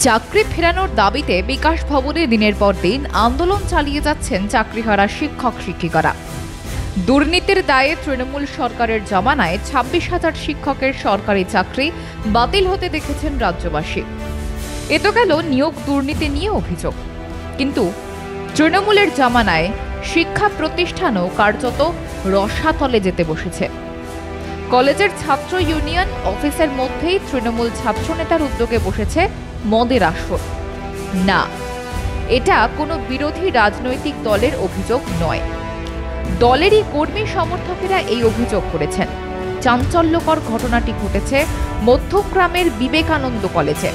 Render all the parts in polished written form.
চাকরি ফেরানোর দাবিতে বিকাশ ভবনে দিনের পর দিন আন্দোলন চালিয়ে যাচ্ছেন চাকরিহারা শিক্ষক শিক্ষিকারা। দুর্নীতির দায়ে তৃণমূল সরকারের জমানায় 26,000 শিক্ষকের সরকারি চাকরি বাতিল হতে দেখেছেন রাজ্যবাসী। এ তো গেল নিয়োগ দুর্নীতি নিয়ে অভিযোগ, কিন্তু তৃণমূলের জমানায় শিক্ষা প্রতিষ্ঠানও কার্যত রসাতলে যেতে বসেছে। কলেজের ছাত্র ইউনিয়ন অফিসের মধ্যেই তৃণমূল ছাত্রনেতার উদ্যোগে বসেছে মদের আসর। না, এটা কোনো বিরোধী রাজনৈতিক দলের অভিযোগ নয়, দলেরই কর্মী সমর্থকেরা এই অভিযোগ করেছেন। চাঞ্চল্যকর ঘটনাটি ঘটেছে মধ্যগ্রামের বিবেকানন্দ কলেজে।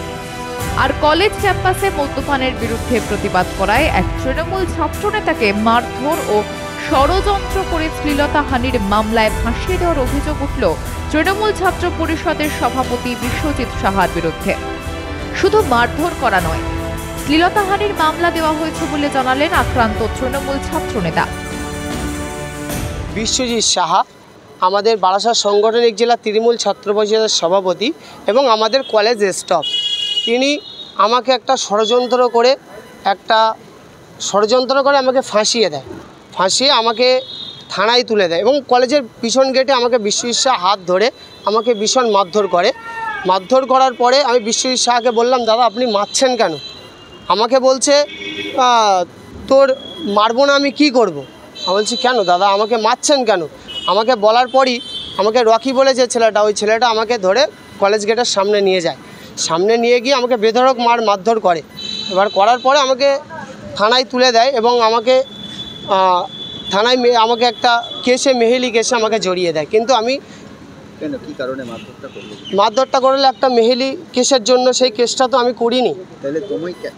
আর কলেজ ক্যাম্পাসে মদ্যপানের বিরুদ্ধে প্রতিবাদ করায় এক তৃণমূল ছাত্রনেতাকে মারধর ও ষড়যন্ত্র করে শ্লীলতাহানির মামলায় ফাঁসিয়ে দেওয়ার অভিযোগ উঠল তৃণমূল ছাত্র পরিষদের সভাপতি বিশ্বজিৎ সাহার বিরুদ্ধে। শুধু মারধর করা নয়, শ্লীলতাহানির মামলা দেওয়া হয়েছে বলে জানালেন আক্রান্ত তৃণমূল ছাত্রনেতা বিশ্বজিৎ সাহা, আমাদের বারাসাত সাংগঠনিক জেলা তৃণমূল ছাত্র পরিষদের সভাপতি এবং আমাদের কলেজ স্টাফ। তিনি আমাকে একটা ষড়যন্ত্র করে আমাকে ফাঁসিয়ে দেয়, ফাঁসিয়ে আমাকে থানায় তুলে দেয় এবং কলেজের পিছন গেটে আমাকে বিশ্বজিৎ সাহা হাত ধরে আমাকে ভীষণ মারধর করে। মারধর করার পরে আমি বিশ্বজিৎ সাহাকে বললাম, দাদা আপনি মারছেন কেন? আমাকে বলছে, তোর মারবো না আমি কি করব? আমি বলছি, কেন দাদা আমাকে মারছেন কেন? আমাকে বলার পরই আমাকে রকি বলে যে ছেলেটা, ওই ছেলেটা আমাকে ধরে কলেজ গেটের সামনে নিয়ে যায়। সামনে নিয়ে গিয়ে আমাকে বেধড়ক মারধর করে। এবার করার পরে আমাকে থানায় তুলে দেয় এবং আমাকে থানায় আমাকে একটা কেসে, মেহেলি কেসে আমাকে জড়িয়ে দেয়। কিন্তু আমি কেন, কি কারণে মারধরটা করলে একটা মেহেলি কেসের জন্য, সেই কেসটা তো আমি করিনি। তাহলে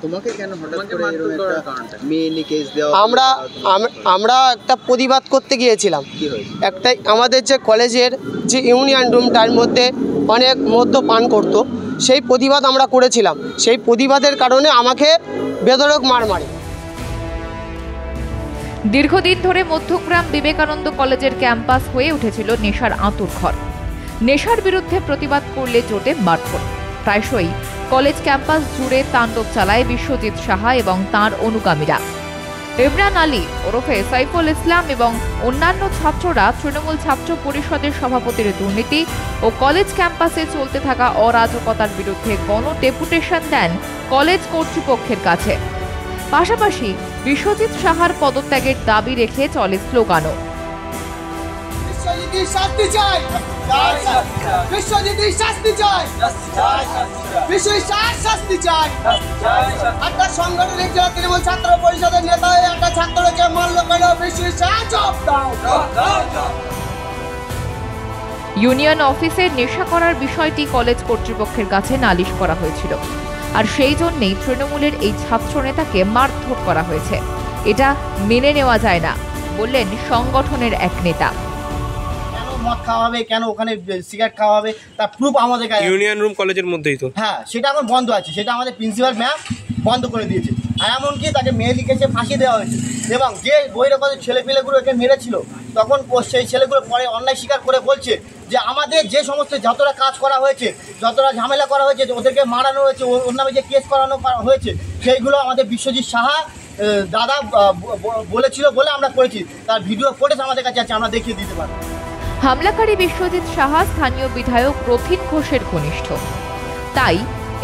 তোমাকে কেন হঠাৎ করে এরকম একটা মেহেলি কেস দেওয়া? আমরা একটা প্রতিবাদ করতে গিয়েছিলাম। একটাই আমাদের যে কলেজের যে ইউনিয়ন রুম, তার মধ্যে অনেক মদ্যপান করতো, সেই প্রতিবাদ আমরা করেছিলাম। সেই প্রতিবাদের কারণে আমাকে বেধড়ক মারে। দীর্ঘদিন ধরে মধ্যগ্রাম বিবেকানন্দ কলেজের ক্যাম্পাস হয়ে উঠেছিল নেশার আঁতুড়ঘর। নেশার বিরুদ্ধে প্রতিবাদ করলে জোটে মারধর। প্রায়শই কলেজ ক্যাম্পাস জুড়ে তাণ্ডব চালায় বিশ্বজিৎ সাহা এবং তাঁর অনুগামীরা। ইমরান আলী ওরফে সাইফুল ইসলাম এবং অন্যান্য ছাত্ররা তৃণমূল ছাত্র পরিষদের সভাপতির দুর্নীতি ও কলেজ ক্যাম্পাসে চলতে থাকা অরাজকতার বিরুদ্ধে গণডেপুটেশন দেন কলেজ কর্তৃপক্ষের কাছে। পাশাপাশি বিশ্বজিৎ সাহার পদত্যাগের দাবি রেখে চলে স্লোগানও। ইউনিয়ন অফিসে নেশা করার বিষয়টি কলেজ কর্তৃপক্ষের কাছে নালিশ করা হয়েছিল, আর সেই জন্যই তৃণমূলের এই ছাত্রনেতাকে মারধর করা হয়েছে। এটা মেনে নেওয়া যায় না বললেন সংগঠনের এক নেতা। কেন মদ খাওয়া হবে, কেন ওখানে সিগারেট খাওয়া হবে, তার প্রুফ আমাদের কাছে। ইউনিয়ন রুম কলেজের মধ্যেই তো। হ্যাঁ, সেটা এখন বন্ধ আছে, সেটা আমাদের প্রিন্সিপাল ম্যাম বন্ধ করে দিয়েছে। আর এমনকি তাকে মেয়ে লিখেছে, ফাঁসি দেওয়া হয়েছে। এবং যে বহিরাগত ছেলেপিলেগুলো একে মেরেছিল, তখন সেই ছেলেগুলো পরে অন্যায় স্বীকার করে বলছে যে আমাদের যে সমস্ত যতটা কাজ করা হয়েছে, যতটা ঝামেলা করা হয়েছে, ওদেরকে মারানো হয়েছে, ওর নামে যে কেস করানো হয়েছে, সেইগুলো আমাদের বিশ্বজিৎ সাহা দাদা বলেছিল বলে আমরা করেছি। তার ভিডিও ফুটেজ আমাদের কাছে আছে, আমরা দেখিয়ে দিতে পারি। হামলাকারী বিশ্বজিৎ সাহা স্থানীয় বিধায়ক রথিন ঘোষের ঘনিষ্ঠ। তাই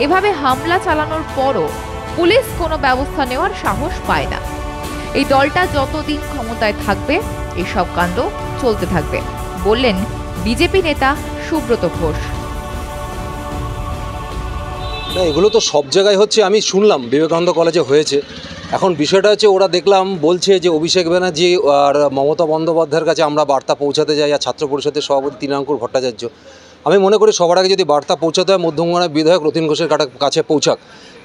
এভাবে হামলা চালানোর পরও পুলিশ কোনো ব্যবস্থা নেওয়ার সাহস পায় না। এই দলটা যতদিন ক্ষমতায় থাকবে এসব কাণ্ড চলতে থাকবে বললেন বিজেপি নেতা সুব্রত ঘোষ। না, এগুলো তো সব জায়গায় হচ্ছে। আমি শুনলাম বিবেকানন্দ কলেজে হয়েছে। এখন বিষয়টা হচ্ছে, ওরা দেখলাম বলছে যে অভিষেক ব্যানার্জি আর মমতা বন্দ্যোপাধ্যায়ের কাছে আমরা বার্তা পৌঁছাতে যাই, আর ছাত্র পরিষদের সভাপতি তৃণাঙ্কুর ভট্টাচার্য। আমি মনে করি সবার আগে যদি বার্তা পৌঁছাতে হয় মধ্যমগ্রামের বিধায়ক রথিন ঘোষের কাছে পৌঁছাক,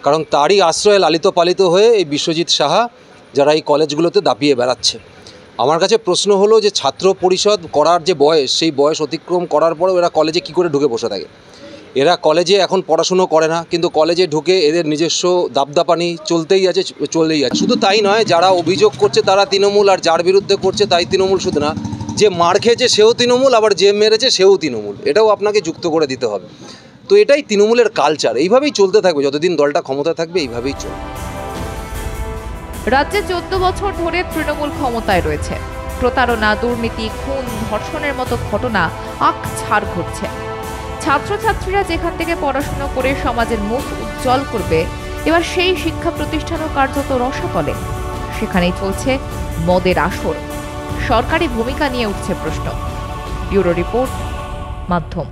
কারণ তারই আশ্রয়ে লালিত পালিত হয়ে এই বিশ্বজিৎ সাহা যারা এই কলেজগুলোতে দাপিয়ে বেড়াচ্ছে। আমার কাছে প্রশ্ন হলো যে ছাত্র পরিষদ করার যে বয়স, সেই বয়স অতিক্রম করার পরেও এরা কলেজে কী করে ঢুকে বসে থাকে? এরা কলেজে এখন পড়াশুনো করে না, কিন্তু কলেজে ঢুকে এদের নিজস্ব দাবদাপানি চলতেই আছে। শুধু তাই নয়, যারা অভিযোগ করছে তারা তৃণমূল, আর যার বিরুদ্ধে করছে তাই তৃণমূল। শুধু না, যে মার খেয়েছে সেও তৃণমূল, আবার যে মেরেছে সেও তৃণমূল, এটাও আপনাকে যুক্ত করে দিতে হবে। তো এটাই তৃণমূলের কালচার, এইভাবেই চলতে থাকবে যতদিন দলটা ক্ষমতায় থাকবে, এইভাবেই চলবে। রাজ্যে 14 বছর ধরে তৃণমূল ক্ষমতায় রয়েছে। প্রতারণা, দুর্নীতি, খুন, ধর্ষণের মতো ঘটনা আকছাড় ঘটছে। ছাত্রছাত্রীরা যেখান থেকে পড়াশোনা করে সমাজের মুখ উজ্জ্বল করবে, এবার সেই শিক্ষা প্রতিষ্ঠানও কার্যত রসাতলে। সেখানেই চলছে মদের আসর। সরকারি ভূমিকা নিয়ে উঠছে প্রশ্ন। ব্যুরো রিপোর্ট, মাধ্যম।